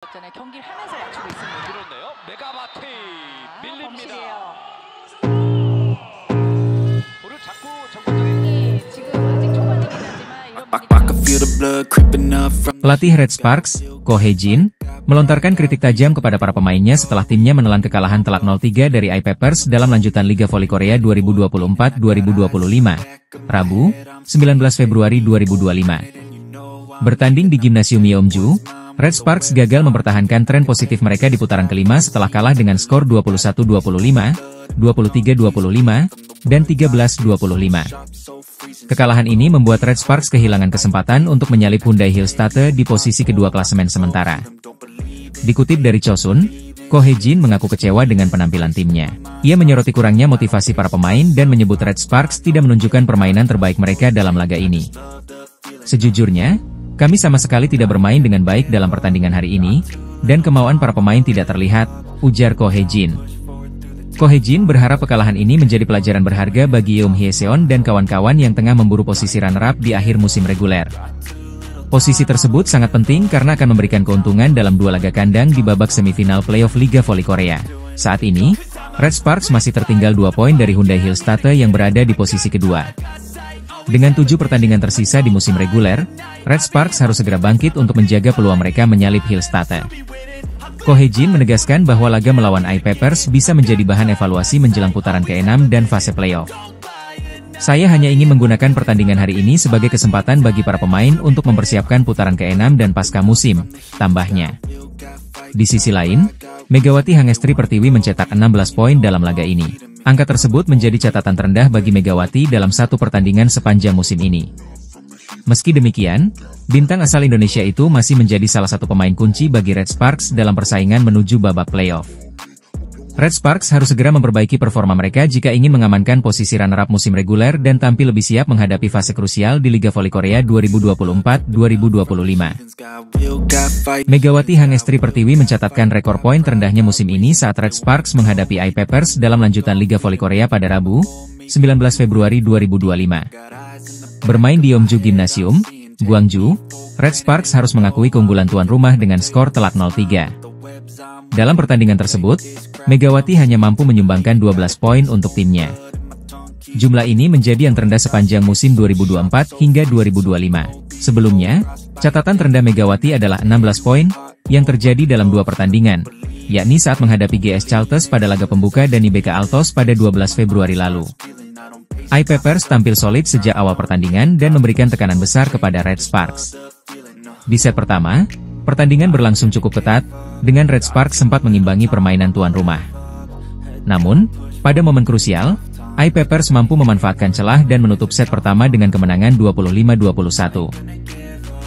전에 경기를 하면서 맞추고 있습니다. 그렇네요. 메가바티 밀립니다. 볼을 잡고 정권적인 지금 아직 초반이긴 하지만 이런 I can feel the blood creeping up from Pelatih Red Sparks, Ko Hye-jin, melontarkan kritik tajam kepada para pemainnya setelah timnya menelan kekalahan telak 0-3 dari I-Papers dalam lanjutan Liga Voli Korea 2024-2025, Rabu, 19 Februari 2025. Bertanding di Gimnasium Yeomju, Red Sparks gagal mempertahankan tren positif mereka di putaran kelima setelah kalah dengan skor 21-25, 23-25, dan 13-25. Kekalahan ini membuat Red Sparks kehilangan kesempatan untuk menyalip Hyundai Hillstatte di posisi kedua klasemen sementara. Dikutip dari Chosun, Ko Hye-jin mengaku kecewa dengan penampilan timnya. Ia menyoroti kurangnya motivasi para pemain dan menyebut Red Sparks tidak menunjukkan permainan terbaik mereka dalam laga ini. Sejujurnya, kami sama sekali tidak bermain dengan baik dalam pertandingan hari ini, dan kemauan para pemain tidak terlihat, ujar Ko Hye-jin. Ko Hye-jin berharap kekalahan ini menjadi pelajaran berharga bagi Yeom Hye-seon dan kawan-kawan yang tengah memburu posisi runner-up di akhir musim reguler. Posisi tersebut sangat penting karena akan memberikan keuntungan dalam dua laga kandang di babak semifinal playoff Liga Voli Korea. Saat ini, Red Sparks masih tertinggal 2 poin dari Hyundai Hillstatte yang berada di posisi kedua. Dengan 7 pertandingan tersisa di musim reguler, Red Sparks harus segera bangkit untuk menjaga peluang mereka menyalip Hillstatte. Ko Hye-jin menegaskan bahwa laga melawan I-Papers bisa menjadi bahan evaluasi menjelang putaran ke-6 dan fase playoff. Saya hanya ingin menggunakan pertandingan hari ini sebagai kesempatan bagi para pemain untuk mempersiapkan putaran ke-6 dan pasca musim, tambahnya. Di sisi lain, Megawati Hangestri Pertiwi mencetak 16 poin dalam laga ini. Angka tersebut menjadi catatan terendah bagi Megawati dalam satu pertandingan sepanjang musim ini. Meski demikian, bintang asal Indonesia itu masih menjadi salah satu pemain kunci bagi Red Sparks dalam persaingan menuju babak playoff. Red Sparks harus segera memperbaiki performa mereka jika ingin mengamankan posisi runner-up musim reguler dan tampil lebih siap menghadapi fase krusial di Liga Voli Korea 2024-2025. Megawati Hangestri Pertiwi mencatatkan rekor poin terendahnya musim ini saat Red Sparks menghadapi I-Papers dalam lanjutan Liga Voli Korea pada Rabu, 19 Februari 2025. Bermain di Yeomju Gymnasium, Gwangju, Red Sparks harus mengakui keunggulan tuan rumah dengan skor telak 0-3. Dalam pertandingan tersebut, Megawati hanya mampu menyumbangkan 12 poin untuk timnya. Jumlah ini menjadi yang terendah sepanjang musim 2024 hingga 2025. Sebelumnya, catatan terendah Megawati adalah 16 poin, yang terjadi dalam 2 pertandingan, yakni saat menghadapi GS Chalters pada laga pembuka dan IBK Altos pada 12 Februari lalu. I-Papers tampil solid sejak awal pertandingan dan memberikan tekanan besar kepada Red Sparks. Di set pertama, pertandingan berlangsung cukup ketat, dengan Red Sparks sempat mengimbangi permainan tuan rumah. Namun, pada momen krusial, I-Papers mampu memanfaatkan celah dan menutup set pertama dengan kemenangan 25-21.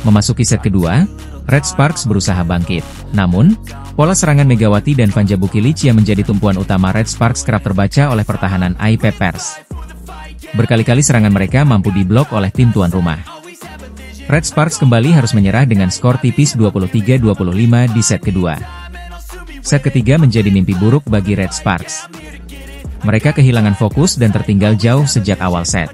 Memasuki set kedua, Red Sparks berusaha bangkit. Namun, pola serangan Megawati dan Vanja Bukilic yang menjadi tumpuan utama Red Sparks kerap terbaca oleh pertahanan I-Papers. Berkali-kali serangan mereka mampu diblok oleh tim tuan rumah. Red Sparks kembali harus menyerah dengan skor tipis 23-25 di set kedua. Set ketiga menjadi mimpi buruk bagi Red Sparks. Mereka kehilangan fokus dan tertinggal jauh sejak awal set.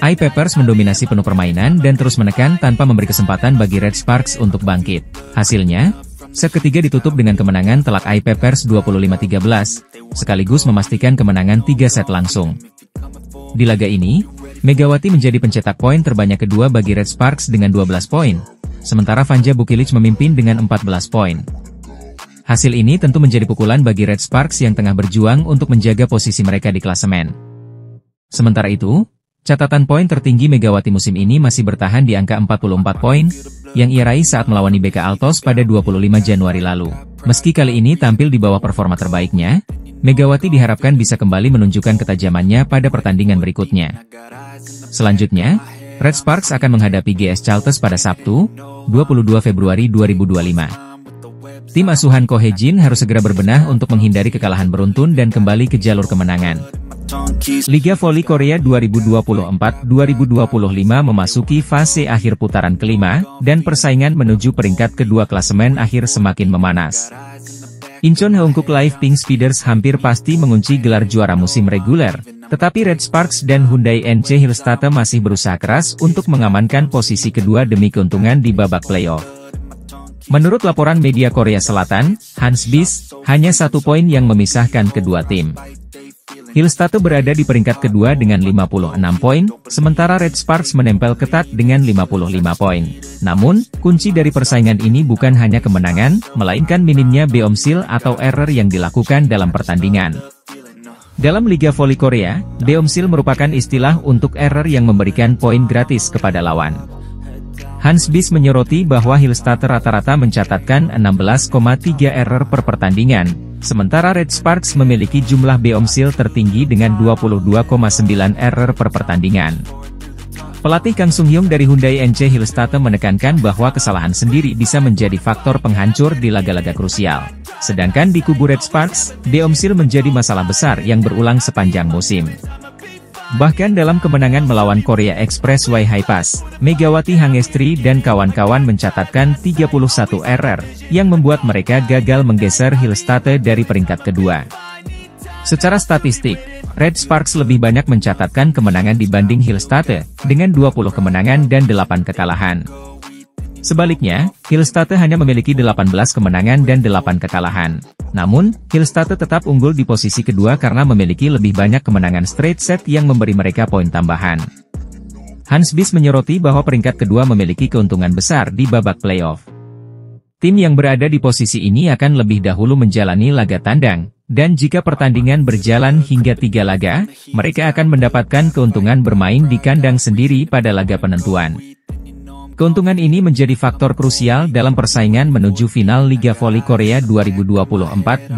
I-Papers mendominasi penuh permainan dan terus menekan tanpa memberi kesempatan bagi Red Sparks untuk bangkit. Hasilnya, set ketiga ditutup dengan kemenangan telak I-Papers 25-13, sekaligus memastikan kemenangan 3 set langsung. Di laga ini, Megawati menjadi pencetak poin terbanyak kedua bagi Red Sparks dengan 12 poin, sementara Vanja Bukilic memimpin dengan 14 poin. Hasil ini tentu menjadi pukulan bagi Red Sparks yang tengah berjuang untuk menjaga posisi mereka di klasemen. Sementara itu, catatan poin tertinggi Megawati musim ini masih bertahan di angka 44 poin, yang ia raih saat melawan IBK Altos pada 25 Januari lalu. Meski kali ini tampil di bawah performa terbaiknya, Megawati diharapkan bisa kembali menunjukkan ketajamannya pada pertandingan berikutnya. Selanjutnya, Red Sparks akan menghadapi GS Chalters pada Sabtu, 22 Februari 2025. Tim asuhan Ko Hye-jin harus segera berbenah untuk menghindari kekalahan beruntun dan kembali ke jalur kemenangan. Liga Voli Korea 2024-2025 memasuki fase akhir putaran kelima, dan persaingan menuju peringkat kedua klasemen akhir semakin memanas. Incheon Heungkuk Live Pink Speeders hampir pasti mengunci gelar juara musim reguler, tetapi Red Sparks dan Hyundai NC Hillstatte masih berusaha keras untuk mengamankan posisi kedua demi keuntungan di babak playoff. Menurut laporan media Korea Selatan, Hansbis, hanya 1 poin yang memisahkan kedua tim. Hillstate berada di peringkat kedua dengan 56 poin, sementara Red Sparks menempel ketat dengan 55 poin. Namun, kunci dari persaingan ini bukan hanya kemenangan, melainkan minimnya beomsil atau error yang dilakukan dalam pertandingan. Dalam Liga Voli Korea, beomsil merupakan istilah untuk error yang memberikan poin gratis kepada lawan. Hansbis menyoroti bahwa Hillstate rata-rata mencatatkan 16,3 error per pertandingan, sementara Red Sparks memiliki jumlah beomsil tertinggi dengan 22,9 error per pertandingan. Pelatih Kang Sung-hyung dari Hyundai NC Hillstate menekankan bahwa kesalahan sendiri bisa menjadi faktor penghancur di laga-laga krusial. Sedangkan di kubu Red Sparks, beomsil menjadi masalah besar yang berulang sepanjang musim. Bahkan dalam kemenangan melawan Korea Expressway Hi-Pass, Megawati Hangestri dan kawan-kawan mencatatkan 31 error, yang membuat mereka gagal menggeser Hillstate dari peringkat kedua. Secara statistik, Red Sparks lebih banyak mencatatkan kemenangan dibanding Hillstate, dengan 20 kemenangan dan 8 kekalahan. Sebaliknya, Hillstate hanya memiliki 18 kemenangan dan 8 kekalahan. Namun, Hillstate tetap unggul di posisi kedua karena memiliki lebih banyak kemenangan straight set yang memberi mereka poin tambahan. Hansbis menyoroti bahwa peringkat kedua memiliki keuntungan besar di babak playoff. Tim yang berada di posisi ini akan lebih dahulu menjalani laga tandang, dan jika pertandingan berjalan hingga 3 laga, mereka akan mendapatkan keuntungan bermain di kandang sendiri pada laga penentuan. Keuntungan ini menjadi faktor krusial dalam persaingan menuju final Liga Voli Korea 2024-2025.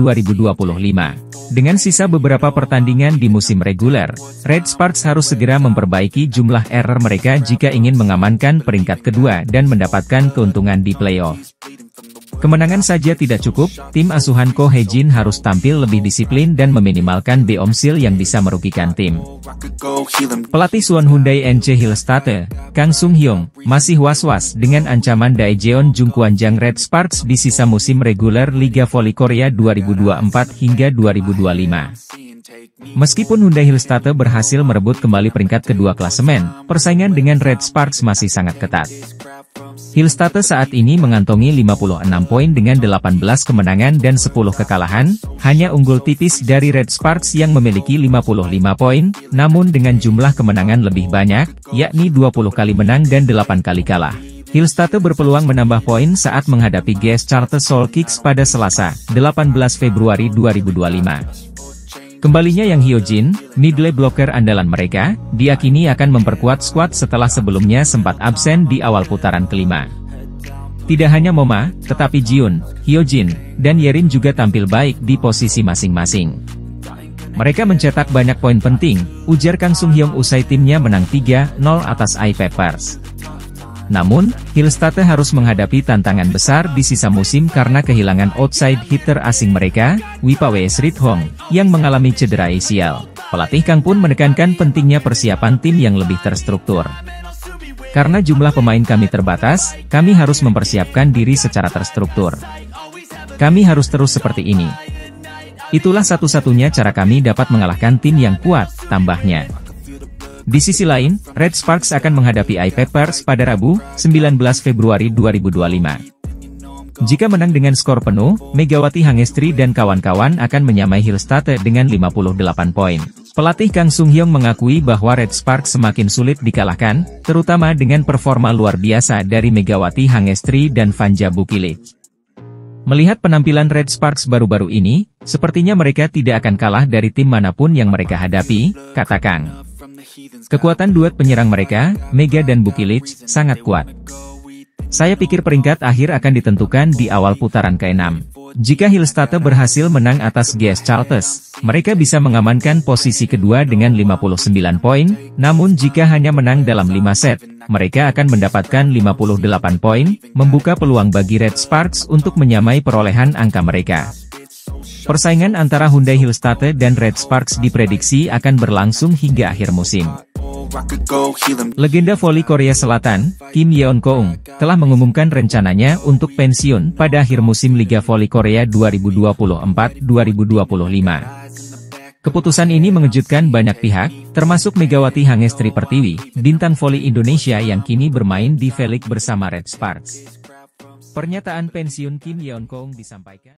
Dengan sisa beberapa pertandingan di musim reguler, Red Sparks harus segera memperbaiki jumlah error mereka jika ingin mengamankan peringkat kedua dan mendapatkan keuntungan di playoff. Kemenangan saja tidak cukup, tim asuhan Ko Hae-jin harus tampil lebih disiplin dan meminimalkan beomsil yang bisa merugikan tim. Pelatih Suwon Hyundai NC Hillstate, Kang Sung-hyung, masih was-was dengan ancaman Daejeon Jungkwanjang Red Sparks di sisa musim reguler Liga Voli Korea 2024 hingga 2025. Meskipun Hyundai Hillstate berhasil merebut kembali peringkat kedua klasemen, persaingan dengan Red Sparks masih sangat ketat. Hillstate saat ini mengantongi 56 poin dengan 18 kemenangan dan 10 kekalahan, hanya unggul tipis dari Red Sparks yang memiliki 55 poin, namun dengan jumlah kemenangan lebih banyak, yakni 20 kali menang dan 8 kali kalah. Hillstate berpeluang menambah poin saat menghadapi GS Charter Seoul Kicks pada Selasa, 18 Februari 2025. Kembalinya Yang Hyojin, middle blocker andalan mereka, diakini akan memperkuat skuad setelah sebelumnya sempat absen di awal putaran kelima. Tidak hanya Moma, tetapi Jiun, Hyojin, dan Yerin juga tampil baik di posisi masing-masing. Mereka mencetak banyak poin penting, ujar Kang Sung-hyung usai timnya menang 3-0 atas I Peppers. Namun, Hillstate harus menghadapi tantangan besar di sisa musim karena kehilangan outside hitter asing mereka, Wipawe Srithong, yang mengalami cedera ACL. Pelatih Kang pun menekankan pentingnya persiapan tim yang lebih terstruktur. Karena jumlah pemain kami terbatas, kami harus mempersiapkan diri secara terstruktur. Kami harus terus seperti ini. Itulah satu-satunya cara kami dapat mengalahkan tim yang kuat, tambahnya. Di sisi lain, Red Sparks akan menghadapi I Peppers pada Rabu, 19 Februari 2025. Jika menang dengan skor penuh, Megawati Hangestri dan kawan-kawan akan menyamai Hillstate dengan 58 poin. Pelatih Kang Sung-hyung mengakui bahwa Red Sparks semakin sulit dikalahkan, terutama dengan performa luar biasa dari Megawati Hangestri dan Vanja Bukilic. Melihat penampilan Red Sparks baru-baru ini, sepertinya mereka tidak akan kalah dari tim manapun yang mereka hadapi, kata Kang. Kekuatan duet penyerang mereka, Mega dan Bukilic, sangat kuat. Saya pikir peringkat akhir akan ditentukan di awal putaran ke-6. Jika Hillstate berhasil menang atas GS Charters, mereka bisa mengamankan posisi kedua dengan 59 poin, namun jika hanya menang dalam 5 set, mereka akan mendapatkan 58 poin, membuka peluang bagi Red Sparks untuk menyamai perolehan angka mereka. Persaingan antara Hyundai Hillstate dan Red Sparks diprediksi akan berlangsung hingga akhir musim. Legenda voli Korea Selatan, Kim Yeon-keung, telah mengumumkan rencananya untuk pensiun pada akhir musim Liga Voli Korea 2024-2025. Keputusan ini mengejutkan banyak pihak, termasuk Megawati Hangestri Pertiwi, bintang voli Indonesia yang kini bermain di V-League bersama Red Sparks. Pernyataan pensiun Kim Yeon Kong disampaikan